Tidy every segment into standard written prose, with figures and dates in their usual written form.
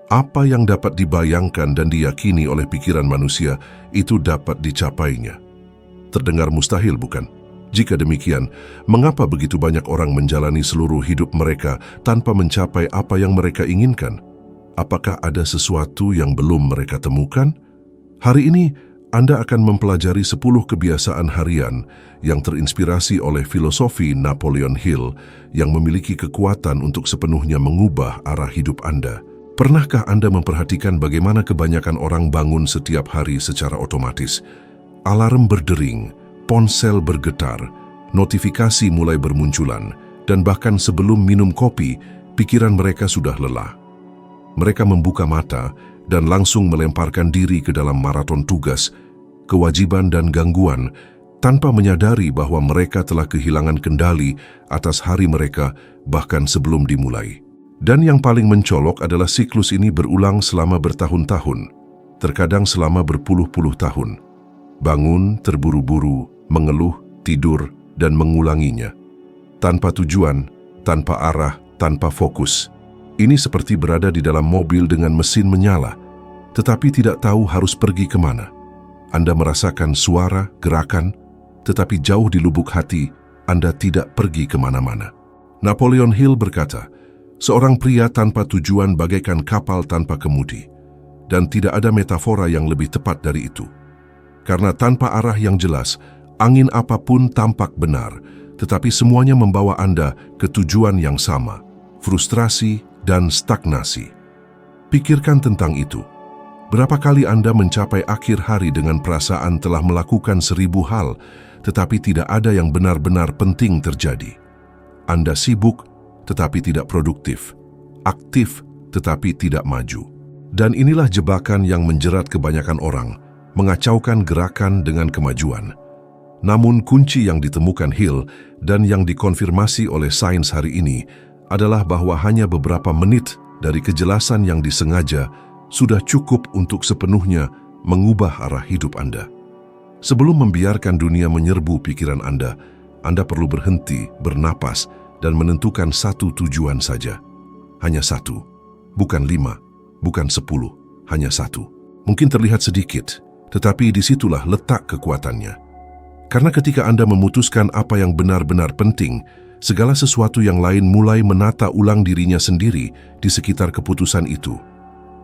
Apa yang dapat dibayangkan dan diyakini oleh pikiran manusia itu dapat dicapainya. Terdengar mustahil, bukan? Jika demikian, mengapa begitu banyak orang menjalani seluruh hidup mereka tanpa mencapai apa yang mereka inginkan? Apakah ada sesuatu yang belum mereka temukan? Hari ini, Anda akan mempelajari 10 kebiasaan harian yang terinspirasi oleh filosofi Napoleon Hill yang memiliki kekuatan untuk sepenuhnya mengubah arah hidup Anda. Pernahkah Anda memperhatikan bagaimana kebanyakan orang bangun setiap hari secara otomatis? Alarm berdering, ponsel bergetar, notifikasi mulai bermunculan, dan bahkan sebelum minum kopi, pikiran mereka sudah lelah. Mereka membuka mata dan langsung melemparkan diri ke dalam maraton tugas, kewajiban dan gangguan, tanpa menyadari bahwa mereka telah kehilangan kendali atas hari mereka bahkan sebelum dimulai. Dan yang paling mencolok adalah siklus ini berulang selama bertahun-tahun, terkadang selama berpuluh-puluh tahun. Bangun, terburu-buru, mengeluh, tidur, dan mengulanginya. Tanpa tujuan, tanpa arah, tanpa fokus. Ini seperti berada di dalam mobil dengan mesin menyala, tetapi tidak tahu harus pergi kemana. Anda merasakan suara, gerakan, tetapi jauh di lubuk hati, Anda tidak pergi kemana-mana. Napoleon Hill berkata, seorang pria tanpa tujuan bagaikan kapal tanpa kemudi, dan tidak ada metafora yang lebih tepat dari itu. Karena tanpa arah yang jelas, angin apapun tampak benar, tetapi semuanya membawa Anda ke tujuan yang sama, frustrasi dan stagnasi. Pikirkan tentang itu. Berapa kali Anda mencapai akhir hari dengan perasaan telah melakukan 1000 hal, tetapi tidak ada yang benar-benar penting terjadi. Anda sibuk, tetapi tidak produktif, aktif, tetapi tidak maju. Dan inilah jebakan yang menjerat kebanyakan orang, mengacaukan gerakan dengan kemajuan. Namun kunci yang ditemukan Hill dan yang dikonfirmasi oleh sains hari ini adalah bahwa hanya beberapa menit dari kejelasan yang disengaja sudah cukup untuk sepenuhnya mengubah arah hidup Anda. Sebelum membiarkan dunia menyerbu pikiran Anda perlu berhenti, bernapas, dan menentukan satu tujuan saja. Hanya satu, bukan 5, bukan 10, hanya satu. Mungkin terlihat sedikit, tetapi disitulah letak kekuatannya. Karena ketika Anda memutuskan apa yang benar-benar penting, segala sesuatu yang lain mulai menata ulang dirinya sendiri di sekitar keputusan itu.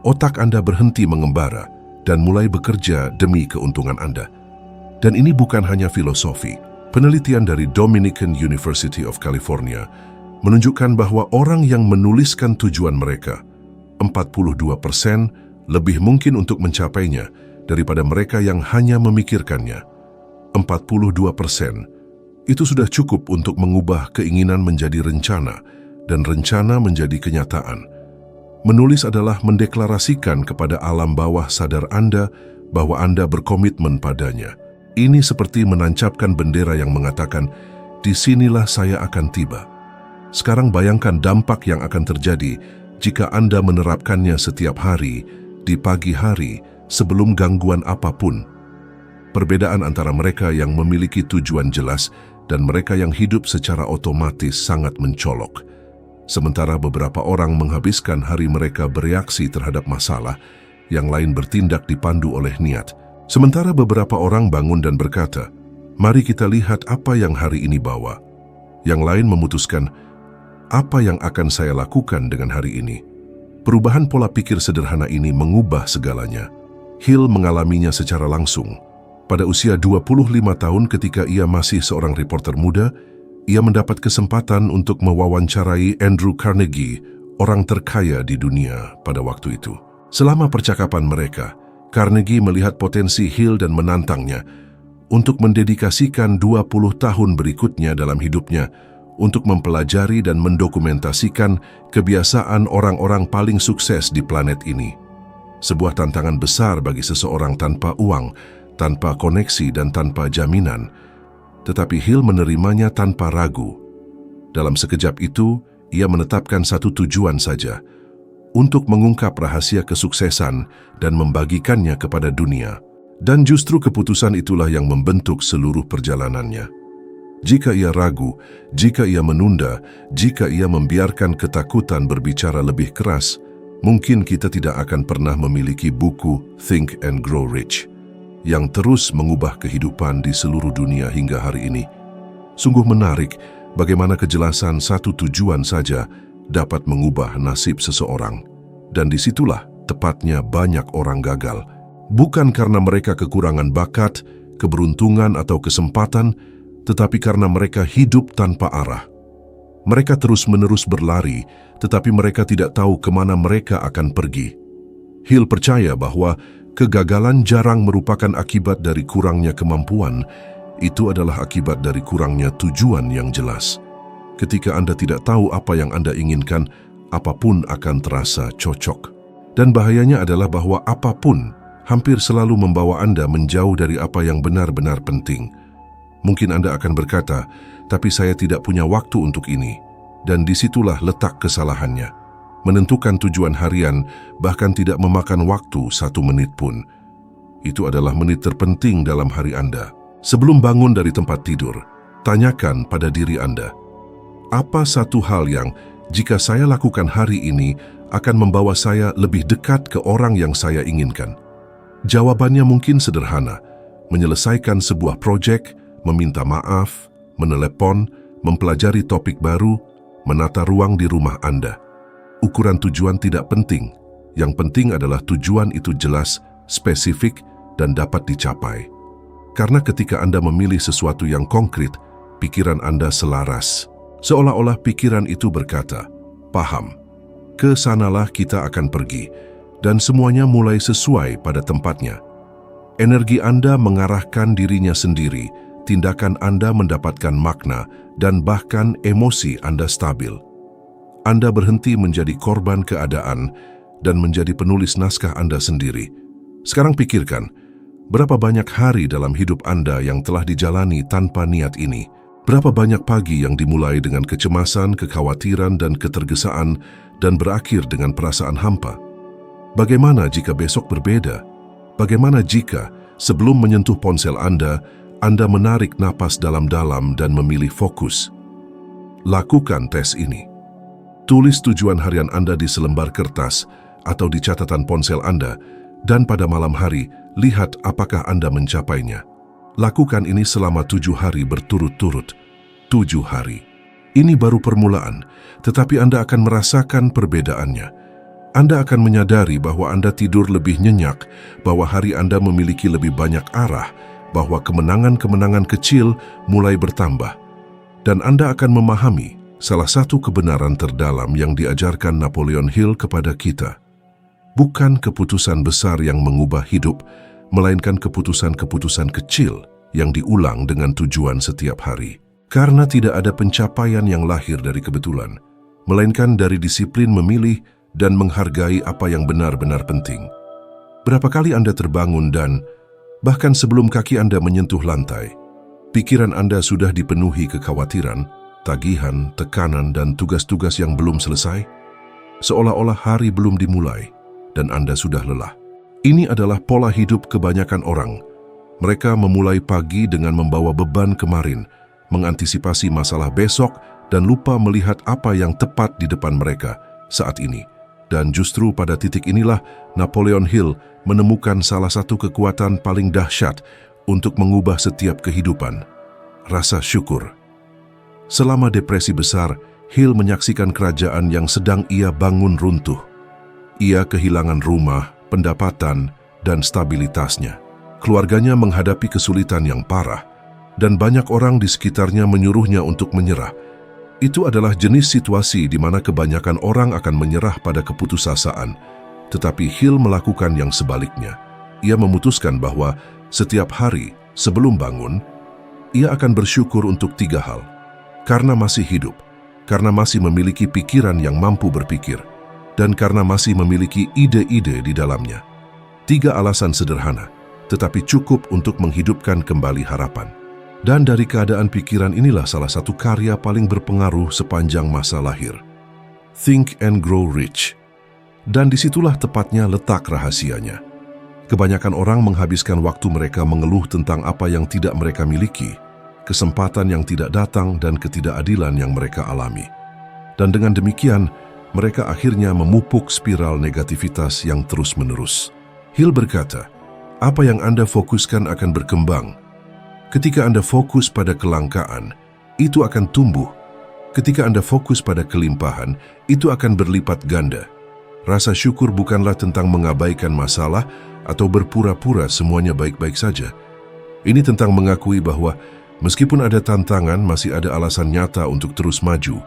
Otak Anda berhenti mengembara dan mulai bekerja demi keuntungan Anda. Dan ini bukan hanya filosofi. Penelitian dari Dominican University of California menunjukkan bahwa orang yang menuliskan tujuan mereka, 42% lebih mungkin untuk mencapainya daripada mereka yang hanya memikirkannya. 42% itu sudah cukup untuk mengubah keinginan menjadi rencana dan rencana menjadi kenyataan. Menulis adalah mendeklarasikan kepada alam bawah sadar Anda bahwa Anda berkomitmen padanya. Ini seperti menancapkan bendera yang mengatakan, disinilah saya akan tiba. Sekarang bayangkan dampak yang akan terjadi jika Anda menerapkannya setiap hari, di pagi hari, sebelum gangguan apapun. Perbedaan antara mereka yang memiliki tujuan jelas dan mereka yang hidup secara otomatis sangat mencolok. Sementara beberapa orang menghabiskan hari mereka bereaksi terhadap masalah, yang lain bertindak dipandu oleh niat. Sementara beberapa orang bangun dan berkata, mari kita lihat apa yang hari ini bawa. Yang lain memutuskan, apa yang akan saya lakukan dengan hari ini? Perubahan pola pikir sederhana ini mengubah segalanya. Hill mengalaminya secara langsung. Pada usia 25 tahun ketika ia masih seorang reporter muda, ia mendapat kesempatan untuk mewawancarai Andrew Carnegie, orang terkaya di dunia pada waktu itu. Selama percakapan mereka, Carnegie melihat potensi Hill dan menantangnya untuk mendedikasikan 20 tahun berikutnya dalam hidupnya untuk mempelajari dan mendokumentasikan kebiasaan orang-orang paling sukses di planet ini. Sebuah tantangan besar bagi seseorang tanpa uang, tanpa koneksi dan tanpa jaminan. Tetapi Hill menerimanya tanpa ragu. Dalam sekejap itu, ia menetapkan satu tujuan saja, untuk mengungkap rahasia kesuksesan dan membagikannya kepada dunia. Dan justru keputusan itulah yang membentuk seluruh perjalanannya. Jika ia ragu, jika ia menunda, jika ia membiarkan ketakutan berbicara lebih keras, mungkin kita tidak akan pernah memiliki buku Think and Grow Rich yang terus mengubah kehidupan di seluruh dunia hingga hari ini. Sungguh menarik bagaimana kejelasan satu tujuan saja dapat mengubah nasib seseorang. Dan disitulah tepatnya banyak orang gagal. Bukan karena mereka kekurangan bakat, keberuntungan atau kesempatan, tetapi karena mereka hidup tanpa arah. Mereka terus-menerus berlari, tetapi mereka tidak tahu kemana mereka akan pergi. Hill percaya bahwa kegagalan jarang merupakan akibat dari kurangnya kemampuan, itu adalah akibat dari kurangnya tujuan yang jelas. Ketika Anda tidak tahu apa yang Anda inginkan, apapun akan terasa cocok. Dan bahayanya adalah bahwa apapun hampir selalu membawa Anda menjauh dari apa yang benar-benar penting. Mungkin Anda akan berkata, tapi saya tidak punya waktu untuk ini. Dan disitulah letak kesalahannya. Menentukan tujuan harian bahkan tidak memakan waktu 1 menit pun. Itu adalah menit terpenting dalam hari Anda. Sebelum bangun dari tempat tidur, tanyakan pada diri Anda, apa satu hal yang jika saya lakukan hari ini akan membawa saya lebih dekat ke orang yang saya inginkan? Jawabannya mungkin sederhana, menyelesaikan sebuah proyek, meminta maaf, menelepon, mempelajari topik baru, menata ruang di rumah Anda. Ukuran tujuan tidak penting. Yang penting adalah tujuan itu jelas, spesifik, dan dapat dicapai. Karena ketika Anda memilih sesuatu yang konkret, pikiran Anda selaras. Seolah-olah pikiran itu berkata, paham, ke sanalah kita akan pergi, dan semuanya mulai sesuai pada tempatnya. Energi Anda mengarahkan dirinya sendiri, tindakan Anda mendapatkan makna, dan bahkan emosi Anda stabil. Anda berhenti menjadi korban keadaan dan menjadi penulis naskah Anda sendiri. Sekarang pikirkan, berapa banyak hari dalam hidup Anda yang telah dijalani tanpa niat ini? Berapa banyak pagi yang dimulai dengan kecemasan, kekhawatiran, dan ketergesaan dan berakhir dengan perasaan hampa? Bagaimana jika besok berbeda? Bagaimana jika sebelum menyentuh ponsel Anda menarik napas dalam-dalam dan memilih fokus? Lakukan tes ini. Tulis tujuan harian Anda di selembar kertas atau di catatan ponsel Anda, dan pada malam hari, lihat apakah Anda mencapainya. Lakukan ini selama 7 hari berturut-turut. 7 hari. Ini baru permulaan, tetapi Anda akan merasakan perbedaannya. Anda akan menyadari bahwa Anda tidur lebih nyenyak, bahwa hari Anda memiliki lebih banyak arah, bahwa kemenangan-kemenangan kecil mulai bertambah. Dan Anda akan memahami salah satu kebenaran terdalam yang diajarkan Napoleon Hill kepada kita. Bukan keputusan besar yang mengubah hidup, melainkan keputusan-keputusan kecil yang diulang dengan tujuan setiap hari. Karena tidak ada pencapaian yang lahir dari kebetulan, melainkan dari disiplin memilih dan menghargai apa yang benar-benar penting. Berapa kali Anda terbangun dan, bahkan sebelum kaki Anda menyentuh lantai, pikiran Anda sudah dipenuhi kekhawatiran, tagihan, tekanan, dan tugas-tugas yang belum selesai? Seolah-olah hari belum dimulai, dan Anda sudah lelah. Ini adalah pola hidup kebanyakan orang. Mereka memulai pagi dengan membawa beban kemarin, mengantisipasi masalah besok, dan lupa melihat apa yang tepat di depan mereka saat ini. Dan justru pada titik inilah Napoleon Hill menemukan salah satu kekuatan paling dahsyat untuk mengubah setiap kehidupan: rasa syukur. Selama depresi besar, Hill menyaksikan kerajaan yang sedang ia bangun runtuh. Ia kehilangan rumah, pendapatan, dan stabilitasnya. Keluarganya menghadapi kesulitan yang parah, dan banyak orang di sekitarnya menyuruhnya untuk menyerah. Itu adalah jenis situasi di mana kebanyakan orang akan menyerah pada keputusasaan. Tetapi Hill melakukan yang sebaliknya. Ia memutuskan bahwa setiap hari sebelum bangun, ia akan bersyukur untuk 3 hal. Karena masih hidup, karena masih memiliki pikiran yang mampu berpikir, dan karena masih memiliki ide-ide di dalamnya. 3 alasan sederhana, tetapi cukup untuk menghidupkan kembali harapan. Dan dari keadaan pikiran inilah salah satu karya paling berpengaruh sepanjang masa lahir. Think and Grow Rich. Dan disitulah tepatnya letak rahasianya. Kebanyakan orang menghabiskan waktu mereka mengeluh tentang apa yang tidak mereka miliki, kesempatan yang tidak datang, dan ketidakadilan yang mereka alami. Dan dengan demikian, mereka akhirnya memupuk spiral negativitas yang terus-menerus. Hill berkata, apa yang Anda fokuskan akan berkembang. Ketika Anda fokus pada kelangkaan, itu akan tumbuh. Ketika Anda fokus pada kelimpahan, itu akan berlipat ganda. Rasa syukur bukanlah tentang mengabaikan masalah atau berpura-pura semuanya baik-baik saja. Ini tentang mengakui bahwa meskipun ada tantangan, masih ada alasan nyata untuk terus maju.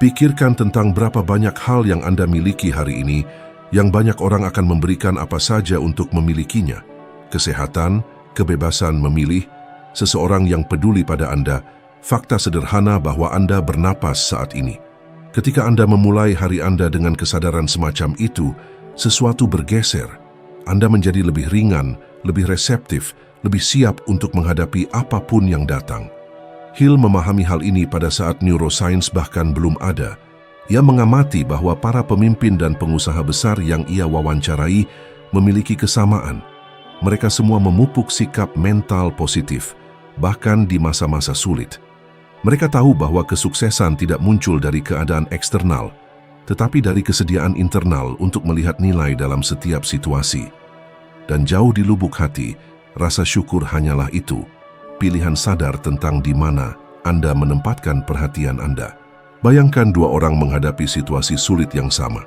Pikirkan tentang berapa banyak hal yang Anda miliki hari ini, yang banyak orang akan memberikan apa saja untuk memilikinya. Kesehatan, kebebasan memilih, seseorang yang peduli pada Anda, fakta sederhana bahwa Anda bernapas saat ini. Ketika Anda memulai hari Anda dengan kesadaran semacam itu, sesuatu bergeser. Anda menjadi lebih ringan, lebih reseptif, lebih siap untuk menghadapi apapun yang datang. Hill memahami hal ini pada saat neuroscience bahkan belum ada. Ia mengamati bahwa para pemimpin dan pengusaha besar yang ia wawancarai memiliki kesamaan. Mereka semua memupuk sikap mental positif, bahkan di masa-masa sulit. Mereka tahu bahwa kesuksesan tidak muncul dari keadaan eksternal, tetapi dari kesediaan internal untuk melihat nilai dalam setiap situasi. Dan jauh di lubuk hati, rasa syukur hanyalah itu, pilihan sadar tentang di mana Anda menempatkan perhatian Anda. Bayangkan dua orang menghadapi situasi sulit yang sama.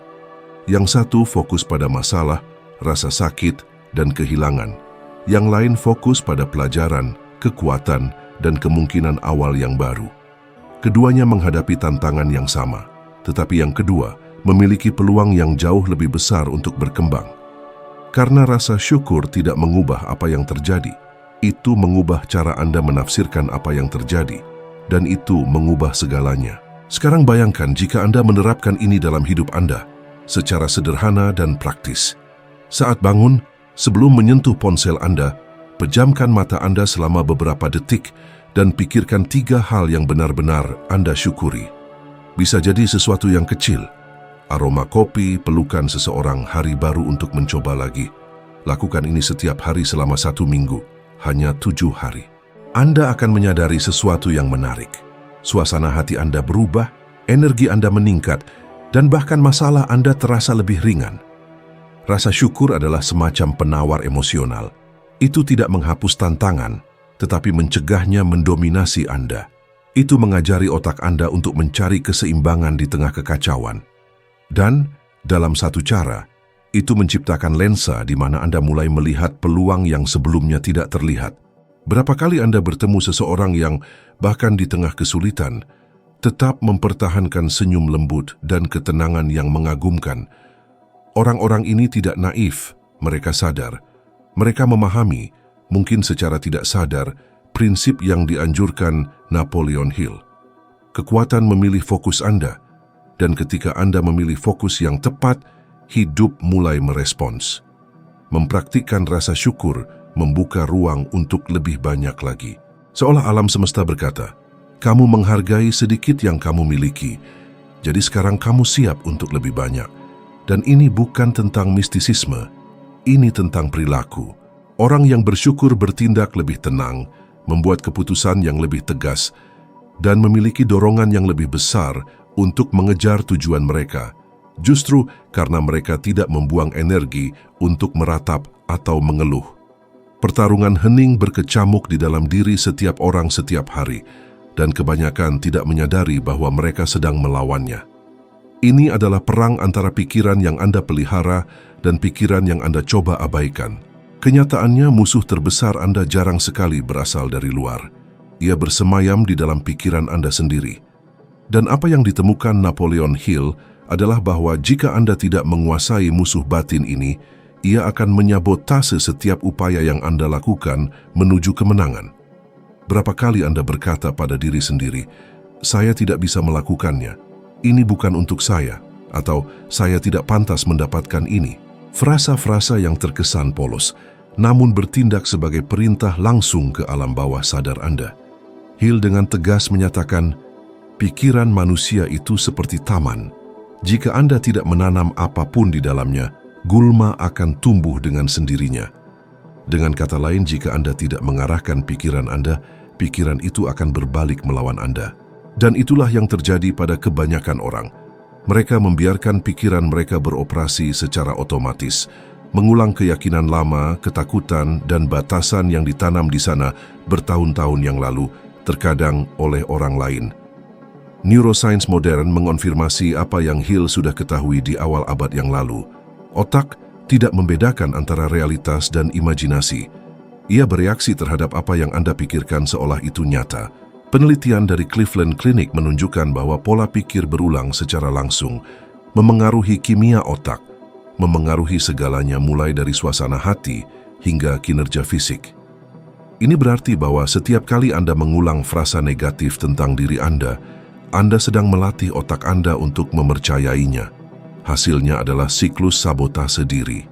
Yang satu fokus pada masalah, rasa sakit, dan kehilangan. Yang lain fokus pada pelajaran, kekuatan, dan kemungkinan awal yang baru. Keduanya menghadapi tantangan yang sama, tetapi yang kedua memiliki peluang yang jauh lebih besar untuk berkembang. Karena rasa syukur tidak mengubah apa yang terjadi, itu mengubah cara Anda menafsirkan apa yang terjadi, dan itu mengubah segalanya. Sekarang bayangkan jika Anda menerapkan ini dalam hidup Anda, secara sederhana dan praktis. Saat bangun, sebelum menyentuh ponsel Anda, pejamkan mata Anda selama beberapa detik dan pikirkan 3 hal yang benar-benar Anda syukuri. Bisa jadi sesuatu yang kecil, aroma kopi, pelukan seseorang, hari baru untuk mencoba lagi. Lakukan ini setiap hari selama 1 minggu, hanya 7 hari. Anda akan menyadari sesuatu yang menarik. Suasana hati Anda berubah, energi Anda meningkat, dan bahkan masalah Anda terasa lebih ringan. Rasa syukur adalah semacam penawar emosional. Itu tidak menghapus tantangan, tetapi mencegahnya mendominasi Anda. Itu mengajari otak Anda untuk mencari keseimbangan di tengah kekacauan. Dan, dalam satu cara, itu menciptakan lensa di mana Anda mulai melihat peluang yang sebelumnya tidak terlihat. Berapa kali Anda bertemu seseorang yang, bahkan di tengah kesulitan, tetap mempertahankan senyum lembut dan ketenangan yang mengagumkan. Orang-orang ini tidak naif, mereka sadar. Mereka memahami, mungkin secara tidak sadar, prinsip yang dianjurkan Napoleon Hill. Kekuatan memilih fokus Anda, dan ketika Anda memilih fokus yang tepat, hidup mulai merespons. Mempraktikkan rasa syukur membuka ruang untuk lebih banyak lagi. Seolah alam semesta berkata, kamu menghargai sedikit yang kamu miliki, jadi sekarang kamu siap untuk lebih banyak. Dan ini bukan tentang mistisisme, ini tentang perilaku. Orang yang bersyukur bertindak lebih tenang, membuat keputusan yang lebih tegas, dan memiliki dorongan yang lebih besar untuk mengejar tujuan mereka, justru karena mereka tidak membuang energi untuk meratap atau mengeluh. Pertarungan hening berkecamuk di dalam diri setiap orang setiap hari, dan kebanyakan tidak menyadari bahwa mereka sedang melawannya. Ini adalah perang antara pikiran yang Anda pelihara dan pikiran yang Anda coba abaikan. Kenyataannya, musuh terbesar Anda jarang sekali berasal dari luar. Ia bersemayam di dalam pikiran Anda sendiri. Dan apa yang ditemukan Napoleon Hill adalah bahwa jika Anda tidak menguasai musuh batin ini, ia akan menyabotase setiap upaya yang Anda lakukan menuju kemenangan. Berapa kali Anda berkata pada diri sendiri, saya tidak bisa melakukannya, ini bukan untuk saya, atau saya tidak pantas mendapatkan ini. Frasa-frasa yang terkesan polos, namun bertindak sebagai perintah langsung ke alam bawah sadar Anda. Hill dengan tegas menyatakan, pikiran manusia itu seperti taman. Jika Anda tidak menanam apapun di dalamnya, gulma akan tumbuh dengan sendirinya. Dengan kata lain, jika Anda tidak mengarahkan pikiran Anda, pikiran itu akan berbalik melawan Anda. Dan itulah yang terjadi pada kebanyakan orang. Mereka membiarkan pikiran mereka beroperasi secara otomatis, mengulang keyakinan lama, ketakutan, dan batasan yang ditanam di sana bertahun-tahun yang lalu, terkadang oleh orang lain. Neuroscience modern mengonfirmasi apa yang Hill sudah ketahui di awal abad yang lalu. Otak tidak membedakan antara realitas dan imajinasi. Ia bereaksi terhadap apa yang Anda pikirkan seolah itu nyata. Penelitian dari Cleveland Clinic menunjukkan bahwa pola pikir berulang secara langsung memengaruhi kimia otak, memengaruhi segalanya mulai dari suasana hati hingga kinerja fisik. Ini berarti bahwa setiap kali Anda mengulang frasa negatif tentang diri Anda sedang melatih otak Anda untuk mempercayainya. Hasilnya adalah siklus sabotase diri.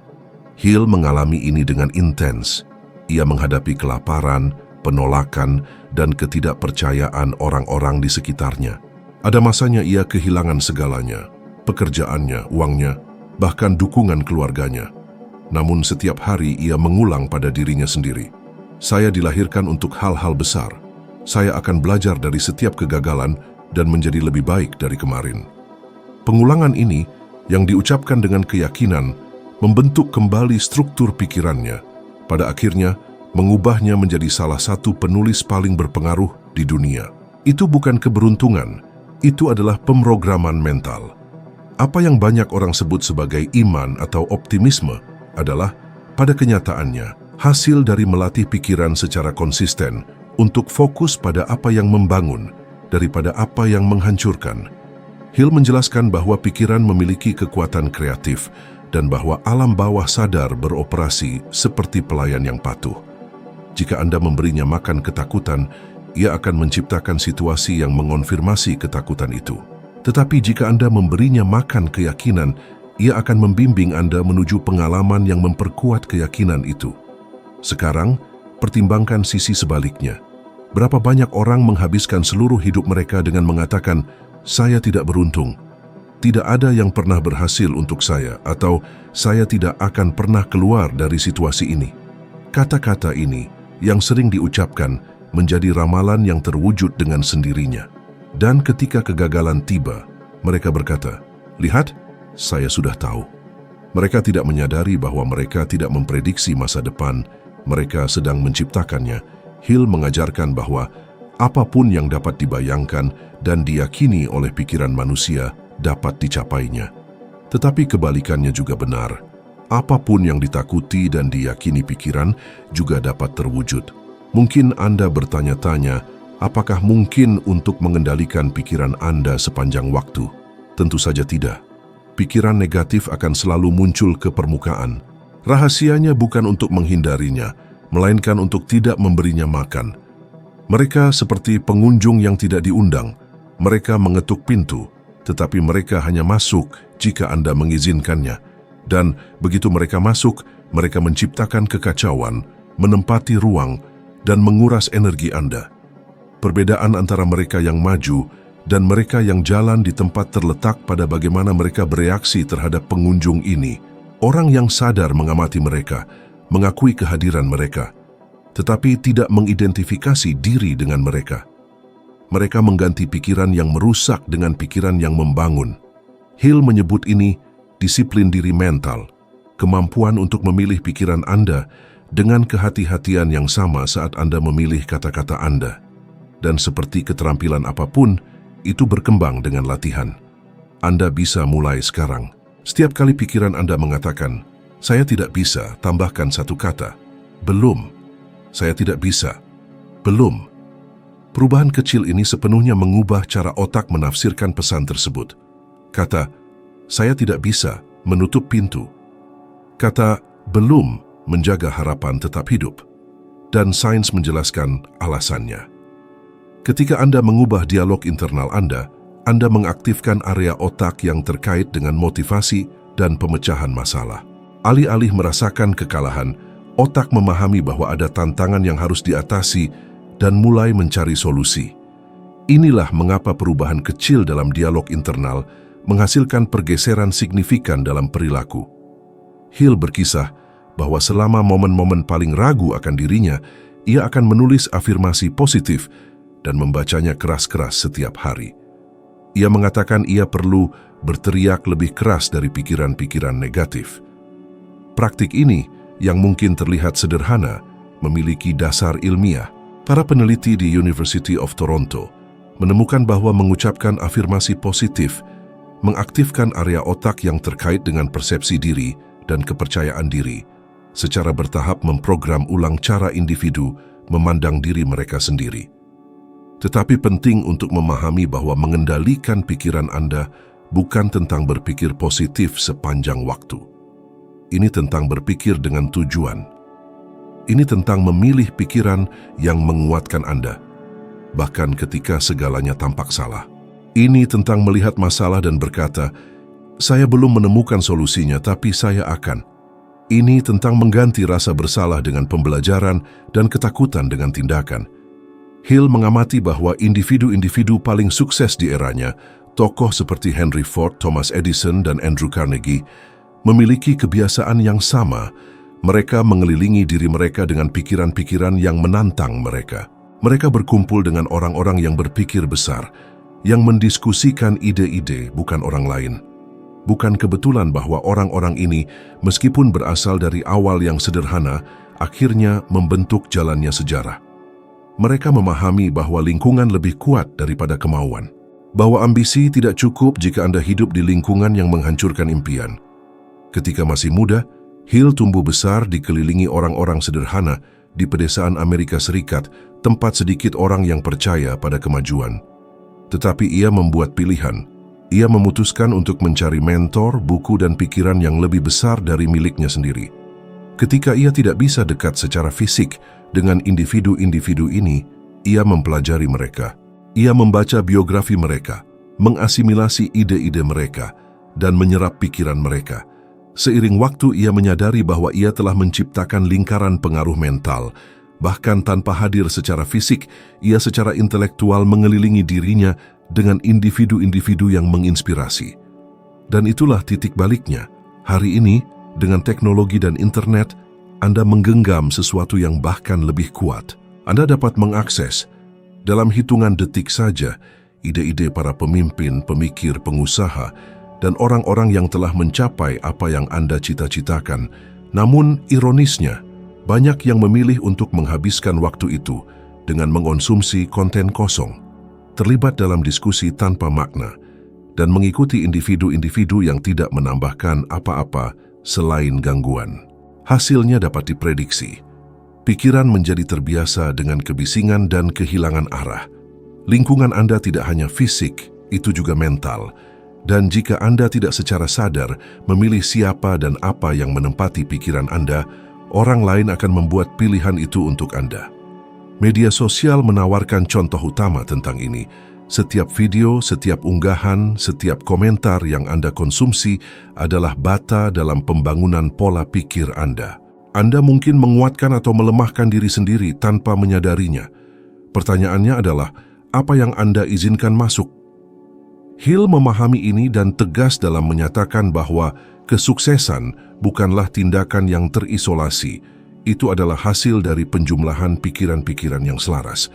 Hill mengalami ini dengan intens. Ia menghadapi kelaparan, penolakan, dan ketidakpercayaan orang-orang di sekitarnya. Ada masanya ia kehilangan segalanya, pekerjaannya, uangnya, bahkan dukungan keluarganya. Namun setiap hari ia mengulang pada dirinya sendiri, "Saya dilahirkan untuk hal-hal besar. Saya akan belajar dari setiap kegagalan dan menjadi lebih baik dari kemarin." Pengulangan ini yang diucapkan dengan keyakinan membentuk kembali struktur pikirannya. Pada akhirnya, mengubahnya menjadi salah satu penulis paling berpengaruh di dunia. Itu bukan keberuntungan, itu adalah pemrograman mental. Apa yang banyak orang sebut sebagai iman atau optimisme adalah, pada kenyataannya, hasil dari melatih pikiran secara konsisten untuk fokus pada apa yang membangun daripada apa yang menghancurkan. Hill menjelaskan bahwa pikiran memiliki kekuatan kreatif dan bahwa alam bawah sadar beroperasi seperti pelayan yang patuh. Jika Anda memberinya makan ketakutan, ia akan menciptakan situasi yang mengonfirmasi ketakutan itu. Tetapi jika Anda memberinya makan keyakinan, ia akan membimbing Anda menuju pengalaman yang memperkuat keyakinan itu. Sekarang, pertimbangkan sisi sebaliknya. Berapa banyak orang menghabiskan seluruh hidup mereka dengan mengatakan, "Saya tidak beruntung. Tidak ada yang pernah berhasil untuk saya," atau "Saya tidak akan pernah keluar dari situasi ini." Kata-kata ini yang sering diucapkan menjadi ramalan yang terwujud dengan sendirinya. Dan ketika kegagalan tiba, mereka berkata, "Lihat, saya sudah tahu." Mereka tidak menyadari bahwa mereka tidak memprediksi masa depan, mereka sedang menciptakannya. Hill mengajarkan bahwa apapun yang dapat dibayangkan dan diyakini oleh pikiran manusia dapat dicapainya. Tetapi kebalikannya juga benar. Apapun yang ditakuti dan diyakini pikiran juga dapat terwujud. Mungkin Anda bertanya-tanya, apakah mungkin untuk mengendalikan pikiran Anda sepanjang waktu? Tentu saja tidak. Pikiran negatif akan selalu muncul ke permukaan. Rahasianya bukan untuk menghindarinya, melainkan untuk tidak memberinya makan. Mereka seperti pengunjung yang tidak diundang. Mereka mengetuk pintu, tetapi mereka hanya masuk jika Anda mengizinkannya. Dan begitu mereka masuk, mereka menciptakan kekacauan, menempati ruang, dan menguras energi Anda. Perbedaan antara mereka yang maju dan mereka yang jalan di tempat terletak pada bagaimana mereka bereaksi terhadap pengunjung ini. Orang yang sadar mengamati mereka, mengakui kehadiran mereka, tetapi tidak mengidentifikasi diri dengan mereka. Mereka mengganti pikiran yang merusak dengan pikiran yang membangun. Hill menyebut ini disiplin diri mental, kemampuan untuk memilih pikiran Anda dengan kehati-hatian yang sama saat Anda memilih kata-kata Anda. Dan seperti keterampilan apapun, itu berkembang dengan latihan. Anda bisa mulai sekarang. Setiap kali pikiran Anda mengatakan, "Saya tidak bisa," tambahkan satu kata, "Belum." "Saya tidak bisa." "Belum." Perubahan kecil ini sepenuhnya mengubah cara otak menafsirkan pesan tersebut. Kata, "Saya tidak bisa," menutup pintu. Kata, "Belum," menjaga harapan tetap hidup. Dan sains menjelaskan alasannya. Ketika Anda mengubah dialog internal Anda mengaktifkan area otak yang terkait dengan motivasi dan pemecahan masalah. Alih-alih merasakan kekalahan, otak memahami bahwa ada tantangan yang harus diatasi dan mulai mencari solusi. Inilah mengapa perubahan kecil dalam dialog internal menghasilkan pergeseran signifikan dalam perilaku. Hill berkisah bahwa selama momen-momen paling ragu akan dirinya, ia akan menulis afirmasi positif dan membacanya keras-keras setiap hari. Ia mengatakan ia perlu berteriak lebih keras dari pikiran-pikiran negatif. Praktik ini, yang mungkin terlihat sederhana, memiliki dasar ilmiah. Para peneliti di University of Toronto menemukan bahwa mengucapkan afirmasi positif mengaktifkan area otak yang terkait dengan persepsi diri dan kepercayaan diri, secara bertahap memprogram ulang cara individu memandang diri mereka sendiri. Tetapi penting untuk memahami bahwa mengendalikan pikiran Anda bukan tentang berpikir positif sepanjang waktu. Ini tentang berpikir dengan tujuan. Ini tentang memilih pikiran yang menguatkan Anda, bahkan ketika segalanya tampak salah. Ini tentang melihat masalah dan berkata, "Saya belum menemukan solusinya, tapi saya akan." Ini tentang mengganti rasa bersalah dengan pembelajaran dan ketakutan dengan tindakan. Hill mengamati bahwa individu-individu paling sukses di eranya, tokoh seperti Henry Ford, Thomas Edison, dan Andrew Carnegie, memiliki kebiasaan yang sama. Mereka mengelilingi diri mereka dengan pikiran-pikiran yang menantang mereka. Mereka berkumpul dengan orang-orang yang berpikir besar, yang mendiskusikan ide-ide, bukan orang lain. Bukan kebetulan bahwa orang-orang ini, meskipun berasal dari awal yang sederhana, akhirnya membentuk jalannya sejarah. Mereka memahami bahwa lingkungan lebih kuat daripada kemauan. Bahwa ambisi tidak cukup jika Anda hidup di lingkungan yang menghancurkan impian. Ketika masih muda, Hill tumbuh besar dikelilingi orang-orang sederhana di pedesaan Amerika Serikat, tempat sedikit orang yang percaya pada kemajuan. Tetapi ia membuat pilihan. Ia memutuskan untuk mencari mentor, buku dan pikiran yang lebih besar dari miliknya sendiri. Ketika ia tidak bisa dekat secara fisik dengan individu-individu ini, ia mempelajari mereka. Ia membaca biografi mereka, mengasimilasi ide-ide mereka, dan menyerap pikiran mereka. Seiring waktu ia menyadari bahwa ia telah menciptakan lingkaran pengaruh mental. Bahkan tanpa hadir secara fisik, ia secara intelektual mengelilingi dirinya dengan individu-individu yang menginspirasi. Dan itulah titik baliknya. Hari ini, dengan teknologi dan internet, Anda menggenggam sesuatu yang bahkan lebih kuat. Anda dapat mengakses, dalam hitungan detik saja, ide-ide para pemimpin, pemikir, pengusaha, dan orang-orang yang telah mencapai apa yang Anda cita-citakan. Namun, ironisnya, banyak yang memilih untuk menghabiskan waktu itu dengan mengonsumsi konten kosong, terlibat dalam diskusi tanpa makna, dan mengikuti individu-individu yang tidak menambahkan apa-apa selain gangguan. Hasilnya dapat diprediksi. Pikiran menjadi terbiasa dengan kebisingan dan kehilangan arah. Lingkungan Anda tidak hanya fisik, itu juga mental. Dan jika Anda tidak secara sadar memilih siapa dan apa yang menempati pikiran Anda, orang lain akan membuat pilihan itu untuk Anda. Media sosial menawarkan contoh utama tentang ini. Setiap video, setiap unggahan, setiap komentar yang Anda konsumsi adalah bata dalam pembangunan pola pikir Anda. Anda mungkin menguatkan atau melemahkan diri sendiri tanpa menyadarinya. Pertanyaannya adalah, apa yang Anda izinkan masuk? Hill memahami ini dan tegas dalam menyatakan bahwa kesuksesan bukanlah tindakan yang terisolasi. Itu adalah hasil dari penjumlahan pikiran-pikiran yang selaras.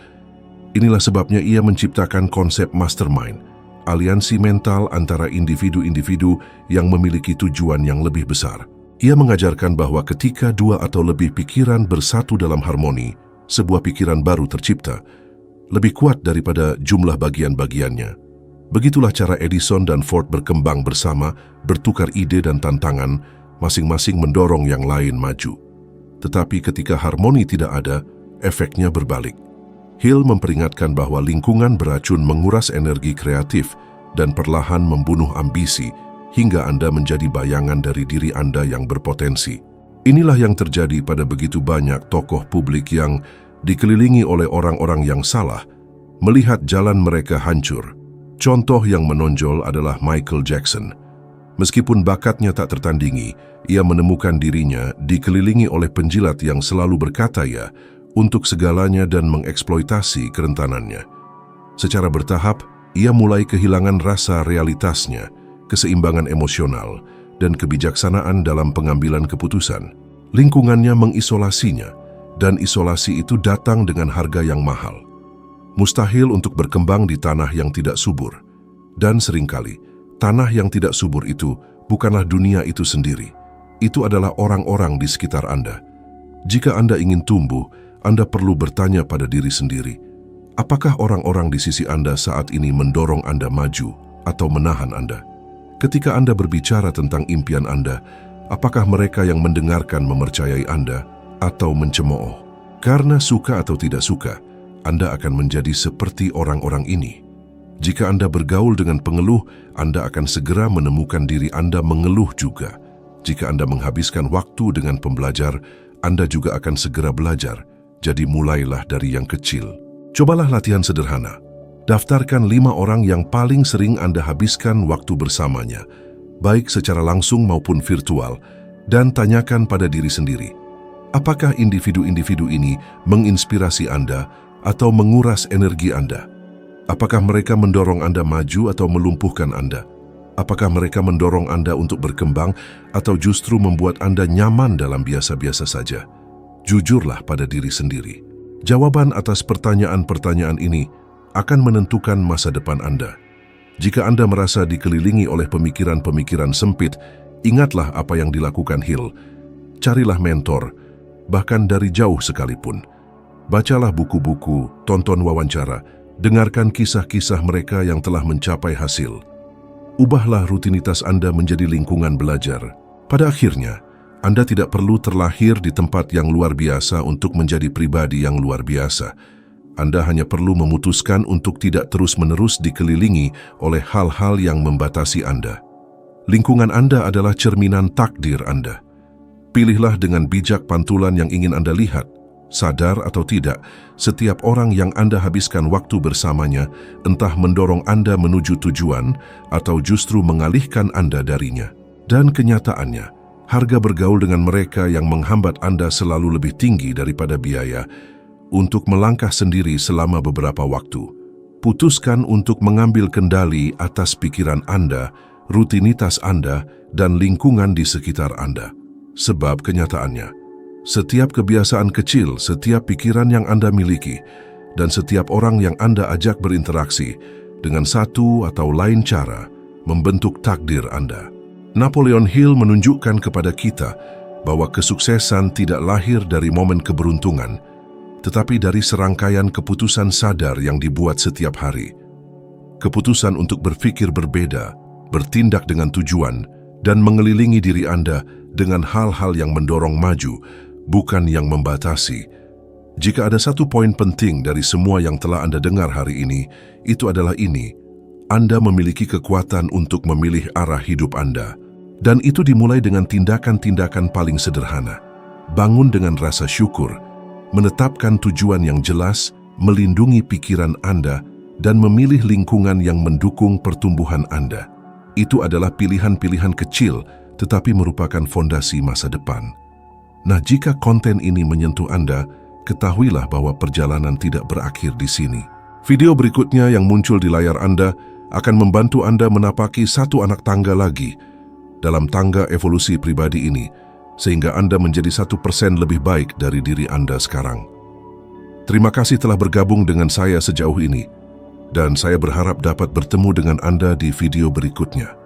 Inilah sebabnya ia menciptakan konsep mastermind, aliansi mental antara individu-individu yang memiliki tujuan yang lebih besar. Ia mengajarkan bahwa ketika dua atau lebih pikiran bersatu dalam harmoni, sebuah pikiran baru tercipta, lebih kuat daripada jumlah bagian-bagiannya. Begitulah cara Edison dan Ford berkembang bersama, bertukar ide dan tantangan, masing-masing mendorong yang lain maju. Tetapi ketika harmoni tidak ada, efeknya berbalik. Hill memperingatkan bahwa lingkungan beracun menguras energi kreatif dan perlahan membunuh ambisi hingga Anda menjadi bayangan dari diri Anda yang berpotensi. Inilah yang terjadi pada begitu banyak tokoh publik yang dikelilingi oleh orang-orang yang salah, melihat jalan mereka hancur. Contoh yang menonjol adalah Michael Jackson. Meskipun bakatnya tak tertandingi, ia menemukan dirinya dikelilingi oleh penjilat yang selalu berkata ya untuk segalanya dan mengeksploitasi kerentanannya. Secara bertahap, ia mulai kehilangan rasa realitasnya, keseimbangan emosional, dan kebijaksanaan dalam pengambilan keputusan. Lingkungannya mengisolasinya, dan isolasi itu datang dengan harga yang mahal. Mustahil untuk berkembang di tanah yang tidak subur. Dan seringkali, tanah yang tidak subur itu bukanlah dunia itu sendiri. Itu adalah orang-orang di sekitar Anda. Jika Anda ingin tumbuh, Anda perlu bertanya pada diri sendiri, apakah orang-orang di sisi Anda saat ini mendorong Anda maju atau menahan Anda? Ketika Anda berbicara tentang impian Anda, apakah mereka yang mendengarkan mempercayai Anda atau mencemooh? Karena suka atau tidak suka, Anda akan menjadi seperti orang-orang ini. Jika Anda bergaul dengan pengeluh, Anda akan segera menemukan diri Anda mengeluh juga. Jika Anda menghabiskan waktu dengan pembelajar, Anda juga akan segera belajar. Jadi mulailah dari yang kecil. Cobalah latihan sederhana. Daftarkan 5 orang yang paling sering Anda habiskan waktu bersamanya, baik secara langsung maupun virtual, dan tanyakan pada diri sendiri, apakah individu-individu ini menginspirasi Anda atau menguras energi Anda? Apakah mereka mendorong Anda maju atau melumpuhkan Anda? Apakah mereka mendorong Anda untuk berkembang atau justru membuat Anda nyaman dalam biasa-biasa saja? Jujurlah pada diri sendiri. Jawaban atas pertanyaan-pertanyaan ini akan menentukan masa depan Anda. Jika Anda merasa dikelilingi oleh pemikiran-pemikiran sempit, ingatlah apa yang dilakukan Hill. Carilah mentor, bahkan dari jauh sekalipun. Bacalah buku-buku, tonton wawancara, dengarkan kisah-kisah mereka yang telah mencapai hasil. Ubahlah rutinitas Anda menjadi lingkungan belajar. Pada akhirnya, Anda tidak perlu terlahir di tempat yang luar biasa untuk menjadi pribadi yang luar biasa. Anda hanya perlu memutuskan untuk tidak terus-menerus dikelilingi oleh hal-hal yang membatasi Anda. Lingkungan Anda adalah cerminan takdir Anda. Pilihlah dengan bijak pantulan yang ingin Anda lihat. Sadar atau tidak, setiap orang yang Anda habiskan waktu bersamanya entah mendorong Anda menuju tujuan atau justru mengalihkan Anda darinya. Dan kenyataannya, harga bergaul dengan mereka yang menghambat Anda selalu lebih tinggi daripada biaya untuk melangkah sendiri selama beberapa waktu. Putuskan untuk mengambil kendali atas pikiran Anda, rutinitas Anda, dan lingkungan di sekitar Anda. Sebab kenyataannya, setiap kebiasaan kecil, setiap pikiran yang Anda miliki, dan setiap orang yang Anda ajak berinteraksi dengan satu atau lain cara membentuk takdir Anda. Napoleon Hill menunjukkan kepada kita bahwa kesuksesan tidak lahir dari momen keberuntungan, tetapi dari serangkaian keputusan sadar yang dibuat setiap hari. Keputusan untuk berpikir berbeda, bertindak dengan tujuan, dan mengelilingi diri Anda dengan hal-hal yang mendorong maju, bukan yang membatasi. Jika ada satu poin penting dari semua yang telah Anda dengar hari ini, itu adalah ini: Anda memiliki kekuatan untuk memilih arah hidup Anda. Dan itu dimulai dengan tindakan-tindakan paling sederhana. Bangun dengan rasa syukur, menetapkan tujuan yang jelas, melindungi pikiran Anda, dan memilih lingkungan yang mendukung pertumbuhan Anda. Itu adalah pilihan-pilihan kecil, tetapi merupakan fondasi masa depan. Nah, jika konten ini menyentuh Anda, ketahuilah bahwa perjalanan tidak berakhir di sini. Video berikutnya yang muncul di layar Anda akan membantu Anda menapaki satu anak tangga lagi dalam tangga evolusi pribadi ini, sehingga Anda menjadi 1% lebih baik dari diri Anda sekarang. Terima kasih telah bergabung dengan saya sejauh ini, dan saya berharap dapat bertemu dengan Anda di video berikutnya.